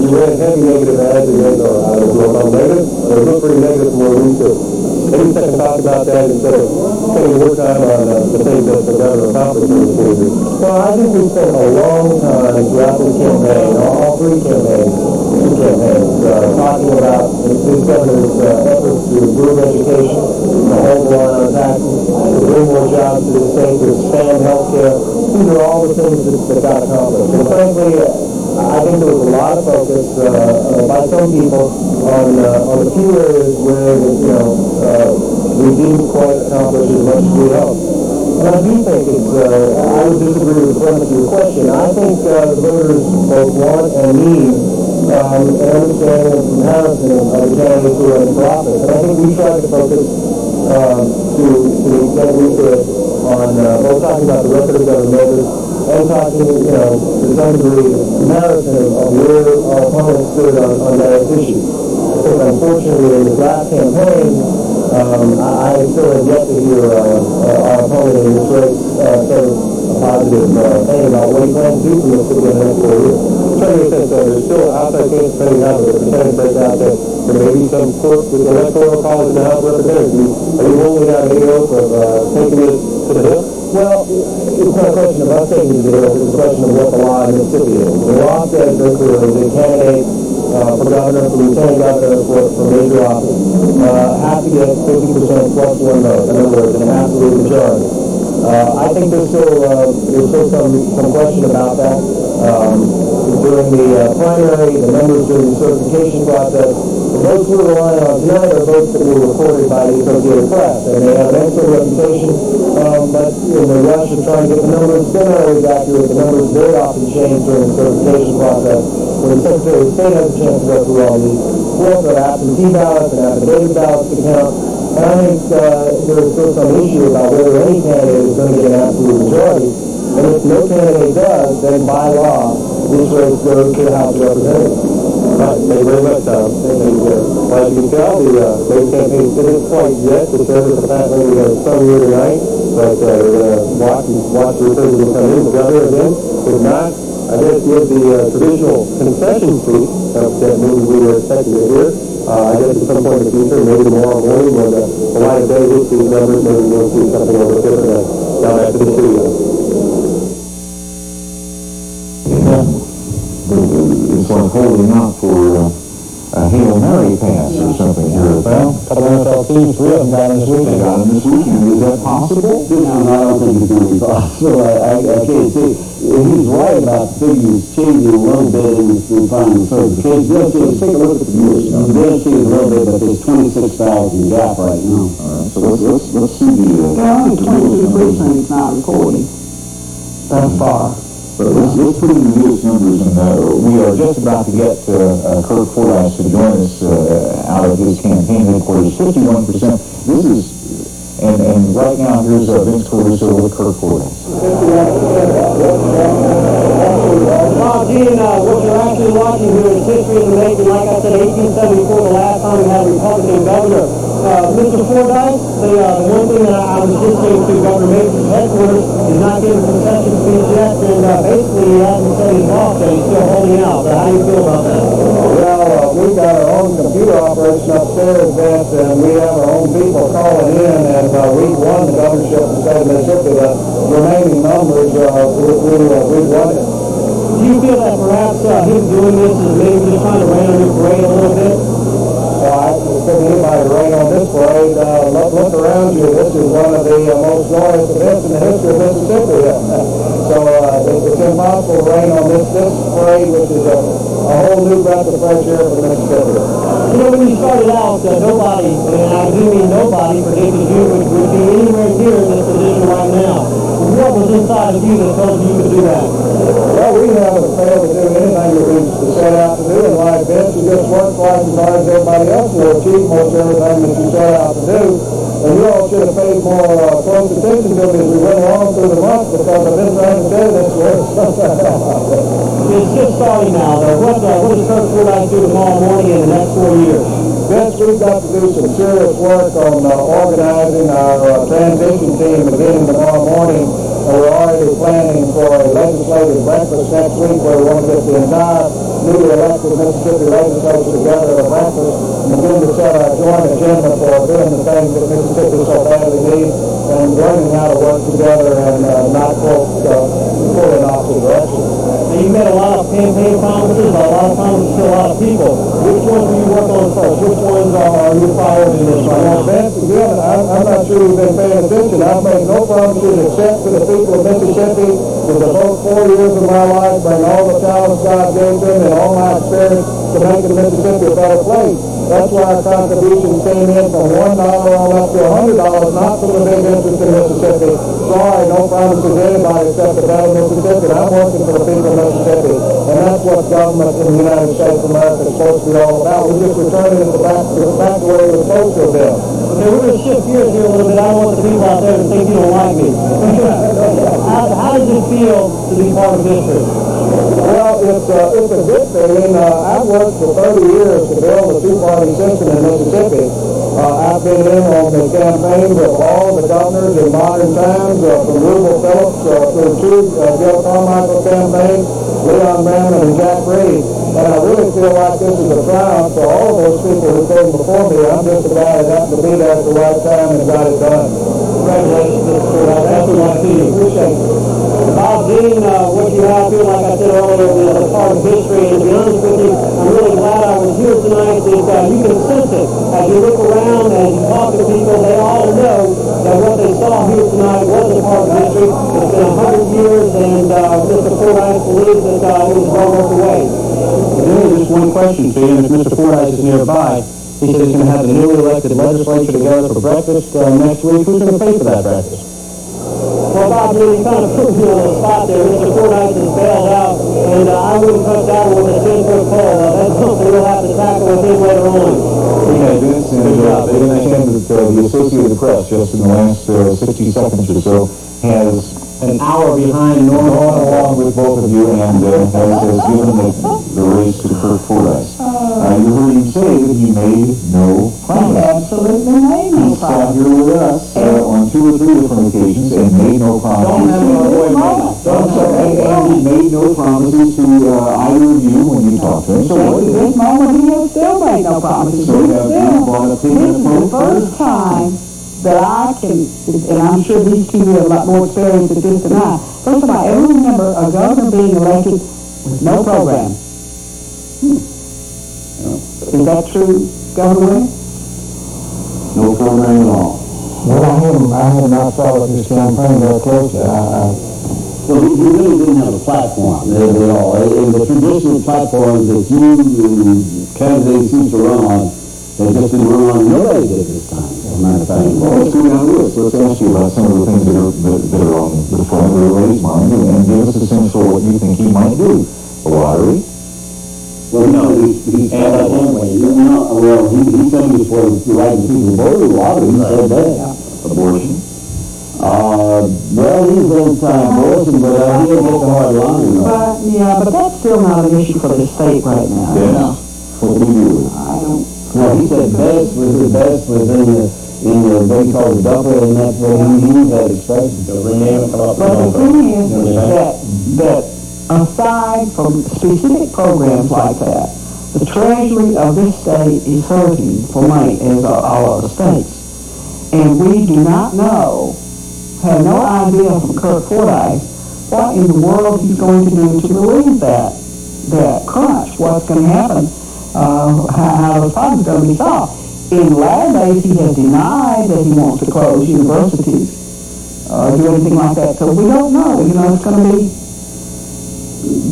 you ran heavy negative ads against our negative, they look pretty negative from where we sit. Maybe second thought about that instead of spending more time on the things that the governor accomplished in the city. Well, I think we spent a long time throughout this campaign, all three campaigns, talking about this governor's efforts to improve education, to hold the line on taxes, to bring more jobs to the state, to expand health care. These are all the things that got accomplished. And frankly, I think there was a lot of focus by some people on the few areas where we didn't quite accomplish as much as we hoped. And I do think I would disagree with the premise of your question. I think the voters both want and need an understanding and comparison of the candidates who are in for office. And I think we tried to focus to the extent we could on both talking about the record of government voters and talking, to some degree, comparison of where our opponents stood on various issues. I think, unfortunately, in this last campaign, I still have yet to hear our opponent in this race say a positive thing about what he plans to do for Mississippi in the next 4 years. Trying to get a sense of there's still outside candidates depending on the percentage breaks out that there may be some quirks with the electoral college and the House of Representatives. Are you willing to have any hope of taking this to the hill? Well, it's not a question of us taking it to the hill, it's a question of what the law in Mississippi is. The law says very clearly that candidates for governor, for lieutenant governor, for major office, have to get 50% plus one vote. In other words, an absolute majority. I think there's still some question about that. During the primary, the numbers during the certification process, the votes we're relying on tonight are votes that were recorded by the Associated Press, and they have an excellent reputation, but in the rush of trying to get the numbers, they're not always accurate. The numbers very often change during the certification process. When the Secretary of State has a chance to go through all these, we also have absentee ballots and affidavit ballots to count. And I think there is still some issue about whether any candidate is going to get an absolute majority. And if no candidate does, then by law, this race goes to the House of Representatives. Right, thank you very much, Tom. Thank you. Well, as you can tell, the main campaign isn't quite yet determined with the fact that we have some here tonight, but we're going to watch the returns that come in. The governor again, if not, I guess give the traditional concession speech that means we were expecting to hear. I guess at some point in the future, maybe tomorrow morning when the light of day hits these numbers, maybe we'll see something a little bit different down back to the studio. It's like holding out for a Hail Mary pass or something here. Well, a couple of NFL teams, three of them got in this weekend. Got in this weekend. Is that possible? No, I don't think it's going to be possible. I can't see. He's right about figures changing a little bit in final certification. Let's take a look at the numbers. They'll change a little bit, but there's 26,000 gap right now. All right, so let's see the... There are only 22 precincts not recording thus far. But let's put in the newest numbers, and we are just about to get Kirk Fordice to join us out of his campaign headquarters. 51%. This is, and right now here's Vince Caruso with Kirk Fordice. Bob Dean, what you're actually watching here is history in the making. Like I said, 1874, the last time we had a Republican governor. Mr. Fordice, the one thing that I was just saying to Governor Mason's headquarters is not getting concession speech yet, and basically he hasn't said he's lost, and he's still holding out. So how do you feel about that? Well, we've got our own computer operation upstairs, Vince, and we have our own people calling in, and we've won the governorship of the state of Mississippi. The remaining numbers, we've won it. Do you feel that perhaps him doing this is maybe just trying to rain on your parade a little bit? I don't think anybody rain on this parade. Look around you. This is one of the most glorious events in the history of Mississippi. So it's impossible to rain on this parade, which is a whole new breath of fresh air for Mississippi. You know, when you started out, nobody, and I do mean nobody, predicted you would be anywhere near this position right now. what was inside of you that told you could do that? Well, we haven't failed to do anything that we set out to do in life. Vince, you just work twice as hard as everybody else will achieve most everything that you set out to do. And you all should have paid more close attention to me as we went along through the month, because I've been trying to say this way. It's just starting now, though. What does Kirk Fordice do tomorrow morning in the next 4 years? Vince, we've got to do some serious work on organizing our transition team beginning tomorrow morning. We're already planning for a legislative breakfast next week where we want to get the entire newly elected Mississippi legislature together at a breakfast and begin to set our joint agenda for doing the things that Mississippi so badly needs and learning how to work together and not pull in opposite directions. Now, you made a lot of campaign promises, a lot of promises to a lot of people. Which ones will you work on first? Which ones are your priority in this right now? Vince, again, I'm not sure you've been paying attention. I've made no promises except to the people of Mississippi to devote 4 years of my life, bring all the talents God gave them and all my experience to making Mississippi a better place. That's why our contributions came in from $1 on up to $100, not from the big interest in Mississippi. Sorry, no promises to anybody except a better Mississippi. I'm working for the people of Mississippi, and that's what government in the United States of America is supposed to be all about. We're just returning it back to where it was supposed to have been. Okay, we're going to shift gears here a little bit. I don't want the people out there to think you don't like me. How does it feel to be part of history? Well, it's a good thing. I've worked for 30 years to build a two-party system in Mississippi. I've been in on the campaigns of all the governors in modern times, from Rubel Phillips through two Joe Carmichael campaigns, Leon Bramman and Jack Reed. And I really feel like this is a triumph for all of those people who came before me. I'm just a guy that happened to be there at the right time and got it done. Congratulations, Mr. Fordice. That's what I see. Appreciate it. Bob Dean, what you have, feel like I said earlier, is a part of history. And to be honest with you, I'm really glad I was here tonight. That you can sense it as you look around and you talk to people. They all know that what they saw here tonight was a part of history. It's been 100 years, and Mr. Fordice believes that it was well worth the wait. Just one question to you, and if Mr. Fordice is nearby, he said he's going to have the newly elected legislature together for breakfast next week. Who's going to pay for that breakfast? Well, Bob, you kind of put me on the spot there. Mr. Fordice has bailed out, and I wouldn't touch that one with a 10-foot pole. That's something we'll have to tackle with him later on. Okay, Vince, and they understand that the Associated Press, just in the last 60 seconds or so, has An hour behind normal. gone along with both of you and has given the race to Kirk Fordice. You heard him say that he made no promise. Absolutely made no He sat promise. here with us on 2 or 3 different occasions and made no promises. And he made no promises to either of you when you talked to him. So what At did this moment, he has still made no promises. So have you brought up This is the first time that I can, and I'm sure these two have a lot more experience at this than I. First of all, I ever remember a governor being elected with no program. Is that true, Governor Wayne? No program at all. Well, I have not followed this campaign very closely. Well, he really didn't have a platform at all. And the traditional platforms that you and candidates used to run on, they just didn't run on. Nobody did this time, as a matter of fact. Well, let's go down the list. Let's ask you about some of the things that are on the front of everybody's mind and give us a sense for what you think he might do. A lottery? Well, he said that anyway. Well, he said he was for the right to people voting lottery. He said that. Abortion? Well, he's anti-abortion, but he didn't get the hard line. But that's still not an issue for the state right now. Yes. What do you do? I don't. No, he said best was in the what he called the buffer, and that's what he used that expression. But the thing is that aside from specific programs like that, the treasury of this state is hurting for money, as are all other states. And we do not know, have no idea from Kirk Fordice, what in the world he's going to do to relieve that crunch, what's going to happen, how those problems are going to be solved. In latter days, he has denied that he wants to close universities or do anything like that. So we don't know. It's going to be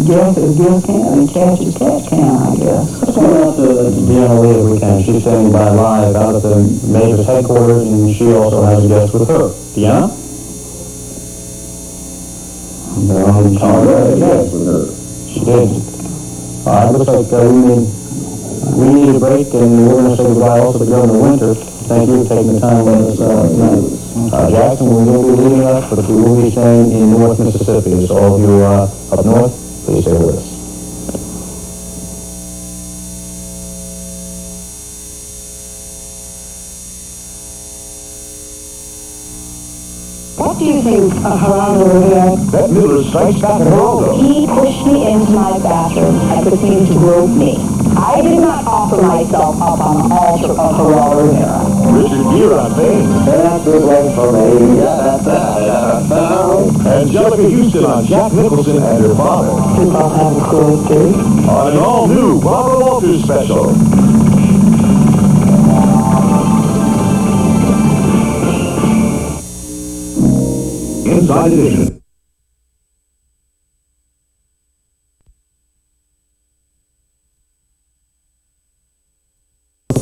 guess as guess can and catch as catch can, I guess. Let's go out to Deanna Lee if we can. She's standing by live out at the mayor's headquarters, and she also has a guest with her. Deanna? She did. It looks like we need a break, and we're going to say goodbye also to Governor Winter. Thank you for taking the time with us tonight. Jackson, we will be leaving us, but we will be staying in North Mississippi. So all of you up north, please stay with us. What do you think of Geraldo Rivera? That Miller strikes back at Geraldo. He pushed me into my bathroom and proceeded to grope me. I did not offer myself up on the altar of Geraldo Rivera. Richard Gere on fame. That's good luck for me. Angelica Houston on Jack Nicholson and her father. Think I'll have a cool too. On an all-new Barbara Walters special. Inside Edition.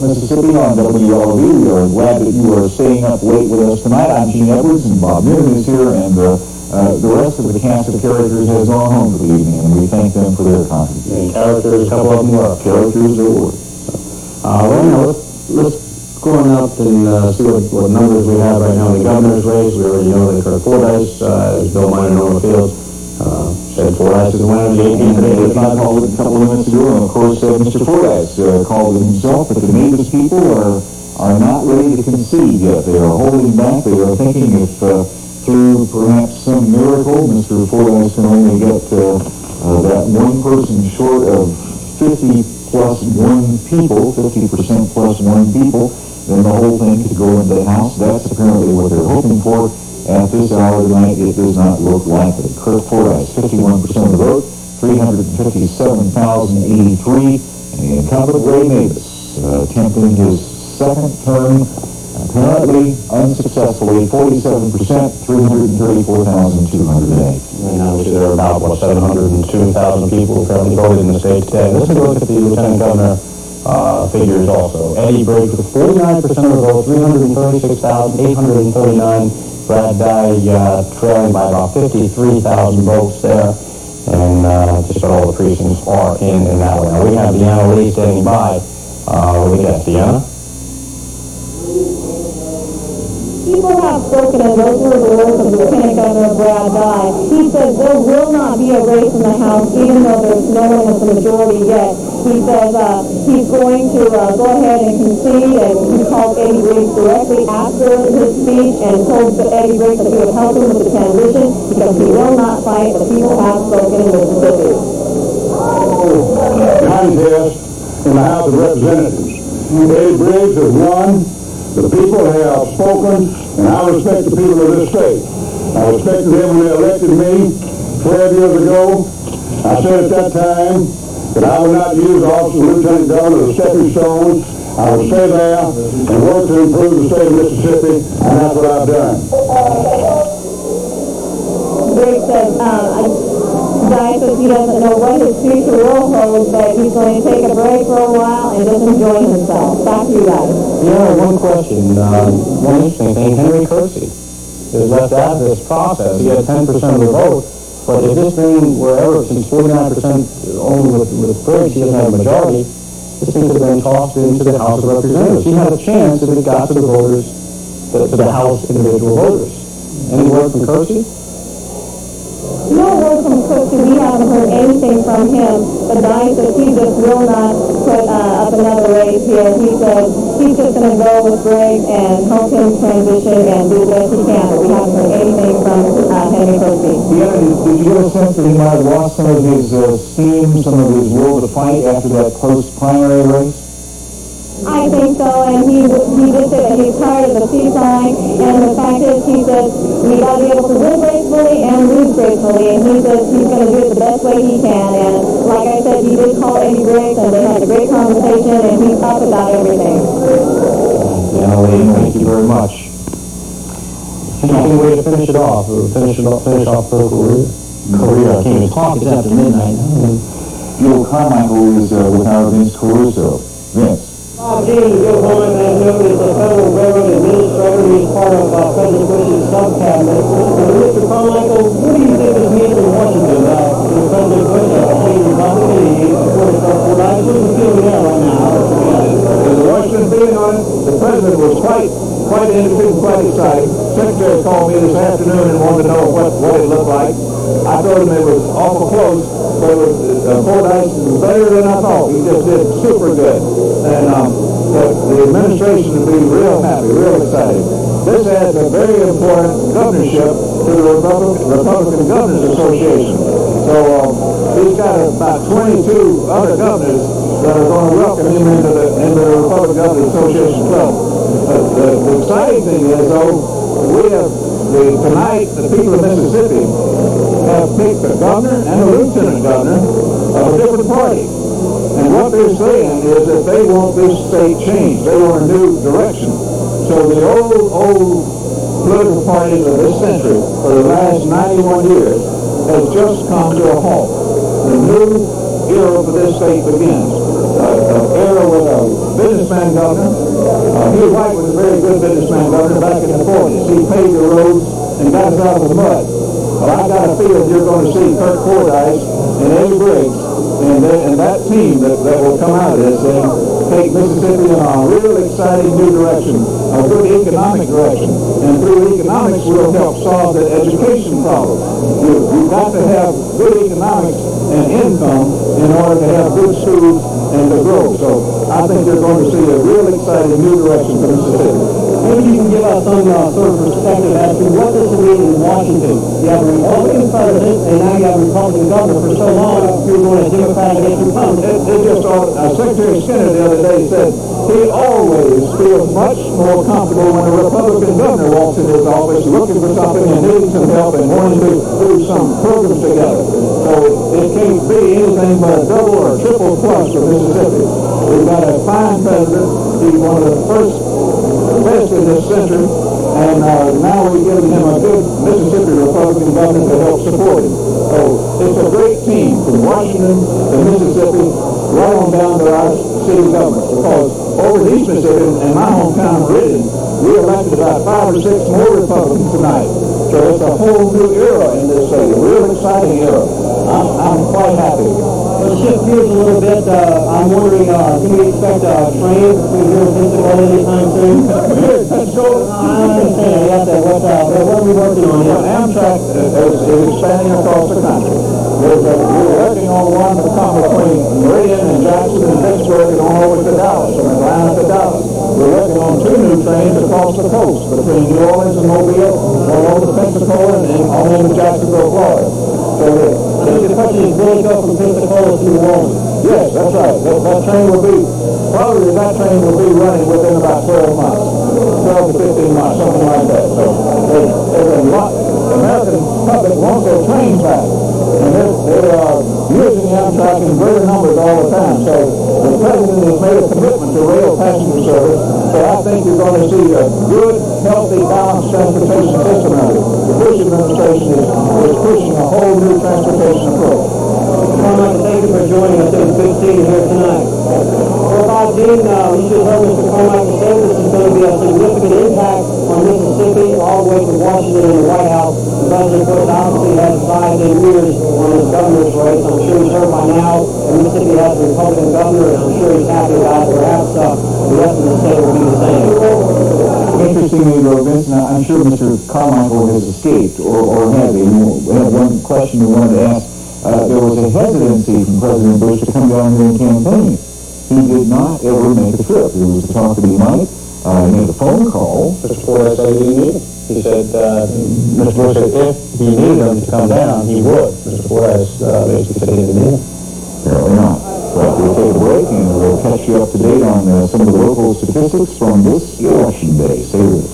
Mississippi on WLOV. We are glad that you are staying up late with us tonight. I'm Gene Edwards, and Bob Newman is here, and the rest of the cast of characters has gone home for the evening, and we thank them for their contribution. Characters, a couple of them were Characters that were. Let's go on out and see what numbers we have right now in the governor's race. We already know that Kirk Fordice, as Bill Minor Norma Fields, said Fordice is the winner of the 18th. I called it a couple of minutes ago, and of course Mr. Fordice called it himself, but the Mavis people are not ready to concede yet. They are holding back. They are thinking if through perhaps some miracle, Mr. Fordice can only get that one person short of 50 plus 1 people, 50% plus 1 people, then the whole thing could go into the House. That's apparently what they're hoping for. At this hour tonight, it does not look likely. Kirk Fordice, 51% of the vote, 357,083, and the incumbent Ray Mavis, attempting his second term, apparently unsuccessfully, 47%, 334,208. Which there are about, 702,000 people currently voted in the state today. Let's take a look at the Lieutenant Governor figures also. Eddie Briggs with 49% of the vote, 336,839. Brad Dye trailing by about 53,000 votes there. And just about all the precincts are in that one. Now we have Deanna Lee standing by. What do we got, Deanna? People have spoken, and those were the words of Lieutenant Governor Brad Dye. He says there will not be a race in the House, even though there's no one in the majority yet. He says he's going to go ahead and concede, and he called Eddie Briggs directly after his speech and told Eddie Briggs that he would help him with the transition because he will not fight. The people have spoken in Mississippi. Contest in the House of Representatives. Eddie Briggs has won. The people have spoken, and I respect the people of this state. I respected them when they elected me 12 years ago. I said at that time that I would not use the office of Lieutenant Governor as a stepping stone. I would stay there and work to improve the state of Mississippi, and that's what I've done. Briggs says, Dye says he doesn't know what his future will hold, but he's going to take a break for a while and just enjoy himself. Back to you guys. Yeah, one question. One interesting thing, Henry Kersey is left out of this process. He had 10% of the vote, but if this thing were ever, since 49% only with Briggs, he doesn't have a majority, this thing could have been tossed into the House of Representatives. He had a chance if it got to the voters, to the House individual voters. Any word from Kersey? No word from Kersey. We haven't heard anything from him. But Dye says he just will not put up another race here. He says he's just going to go with Briggs and help him transition and do the best he can. But we haven't heard anything from Henry Kersey. Yeah, did you get a sense that he might have lost some of his steam, some of his will to fight after that post-primary race? I think so, and he just said that he's tired of the seesawing, and the fact is, he says, we got to be able to win gracefully and lose gracefully, and he says he's going to do it the best way he can, and like I said, he did call Eddie Briggs, and they had a great conversation, and he's up about everything. Yeah, thank you very much. Interesting way to finish it off. Finish off her career. I can't even talk. It's after midnight. Joe Carmichael is without Vince Caruso. Vince. Gene Gilhorn, as known as the Federal Railroad Administrator, he's part of President Bush's sub-cabinet. Mr. Carmichael, what do you think this means in Washington? President Bush, being Republican, he supported Kirk Fordice. What's the feeling there right now? There's a Washington feeling on it. The president was quite interested, quite excited. Secretary called me this afternoon and wanted to know what it looked like. I told him it was awful close, but Fordice was better than I thought. He just did super good. And the administration would be real happy, real excited. This adds a very important governorship to the Republican Governors Association. So he's got about 22 other governors that are going to welcome him into the Republican Governors Association club. The exciting thing is, though, we have tonight the people of Mississippi have picked a governor and a lieutenant governor of a different party. And what they're saying is that they want this state changed. They want a new direction. So the old political parties of this century, for the last 91 years, has just come to a halt. The new era for this state begins. An era with a businessman governor. Hugh White was a very good businessman governor back in the 40s. He paved the roads and got us out of the mud. Well, I got a feeling you're going to see Kirk Fordice and Eddie Briggs and that team that will come out of this thing take Mississippi in a real exciting new direction, a good economic direction. And through economics, we'll help solve the education problem. You've got to have good economics and income in order to have good schools and to grow. So I think you're going to see a real exciting new direction for Mississippi. Maybe you can give us some sort of perspective as to what this will mean in Washington. You have a Republican president, and now you have a Republican governor. For so long, you're going to Democrat against Republican. Secretary Skinner the other day said he always feels much more comfortable when a Republican governor walks in his office looking for something and needing some help and wanting to do some programs together. So it can't be anything but a double or triple plus for Mississippi. We've got a fine president. He's one of the first best in this century, and now we're giving him a good Mississippi Republican governor to help support him. So it's a great team from Washington to Mississippi, right on down to our city government, because over in East Mississippi, in my hometown, Meridian, we elected about 5 or 6 more Republicans tonight. So it's a whole new era in this city, a real exciting era. I'm quite happy. Let's shift gears a little bit. I'm wondering, can we expect a train between here and Pensacola anytime soon? I understand. What are we working on here? Amtrak is expanding across the country. We're working on one to come between Meridian and Jackson and Vicksburg and on over to Dallas, from Atlanta to Dallas. We're working on 2 new trains across the coast between New Orleans and Mobile, all over to Pensacola and on into Jacksonville, Florida. I think the question is, will it go from Pensacola to New Orleans? Yes, that's right. That train will be running within about 12 months, 12 to 15 months, something like that. So there's a lot. The American public wants their trains back, and they're using Amtrak in greater numbers all the time. So the president has made a commitment to rail passenger service. So I think you're going to see a good, healthy, balanced transportation system out of it. The Bush administration is pushing a whole new transportation approach. Carmichael, thank you for joining us. It was good seeing you here tonight. Well, Bob Dean, you just heard Mr. Carmichael say this is going to be a significant impact on Mississippi, all the way from Washington and the White House. President Bush obviously has 5 years on his governor's race. I'm sure he's heard by now that Mississippi has a Republican governor, and I'm sure he's happy about it. Perhaps the rest of the state will be the same. Interestingly, though, Vincent, I'm sure Mr. Carmichael has escaped, or has he? We have one question we wanted to ask. There was a hesitancy from President Bush to come down here and campaign. He did not ever make a trip. He was to talk to me tonight. He made a phone call. Mr. Fordice said he didn't need him. He said, Mr. Bush said if he needed him to come down, he would. Mr. Fordice basically said he didn't need him. Apparently not. But we'll take a break and we'll catch you up to date on some of the local statistics from this election day. Stay with us.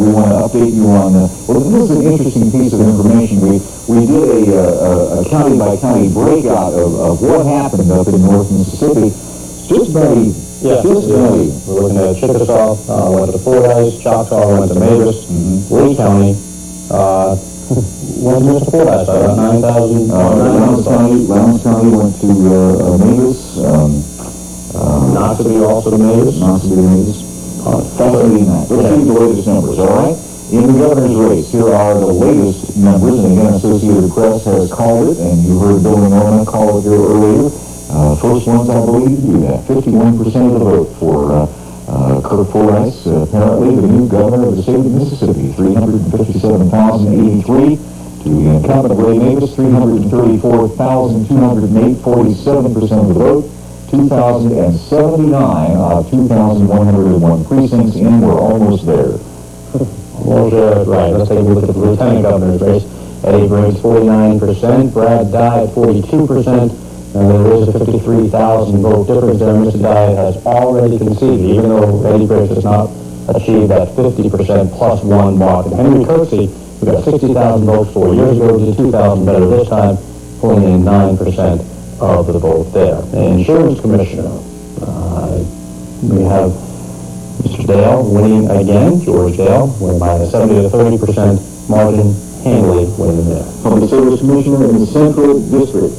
we want to update you on, well, this is an interesting piece of information. We did a county-by-county breakout of what happened up in North Mississippi. Just very, We're looking at Chickasaw, went to Fordice, Choctaw went to Mavis, Lee County, went to Mr. Fordice, about 9,000. Lowndes County went to Mavis. Knoxville also to Mavis. Fascinating that. Let's see the latest numbers, all right? In the governor's race, here are the latest numbers, and again, Associated Press has called it, and you heard Bill Norman call it here earlier. First ones, I believe, to do that. 51% of the vote for Kirk Fordice, apparently the new governor of the state of Mississippi, 357,083. To the incumbent Ray Mavis, 334,208, 47% of the vote. 2,079 out of 2,101 precincts, and we're almost there. Right. Let's take a look at the lieutenant governor's race. Eddie Briggs, 49%. Brad Dye at 42%. And there is a 53,000 vote difference there. Mr. Dye has already conceded, even though Eddie Briggs has not achieved that 50% plus one mark. And Henry Kirksey, who got 60,000 votes 4 years ago, did 2,000 better this time, pulling in 9% of the vote there. The insurance commissioner, we have Mr. Dale winning again. George Dale went by a 70 to 30% margin. Handily winning there. Public Service Commissioner in the Central District,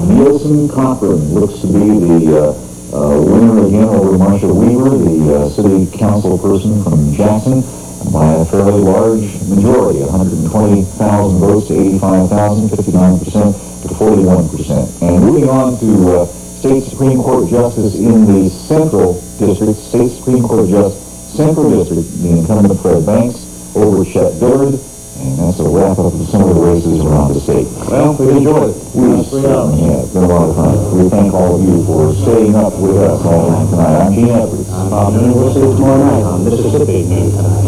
Nielsen Cochran looks to be the winner again over Marcia Weaver, the city council person from Jackson, by a fairly large majority, 120,000 votes to 85,000, 59% to 41%. And moving on to State Supreme Court Justice in the Central District, State Supreme Court Justice, Central District, the incumbent Fred Banks over Chet Dillard. And that's a wrap-up of some of the races around the state. Well, we enjoyed it. We certainly have. It's been a lot of fun. We thank all of you for staying up with us all night tonight. I'm Gene Edwards. I'm Bob Newell. We'll see you tomorrow night on Mississippi News Tonight.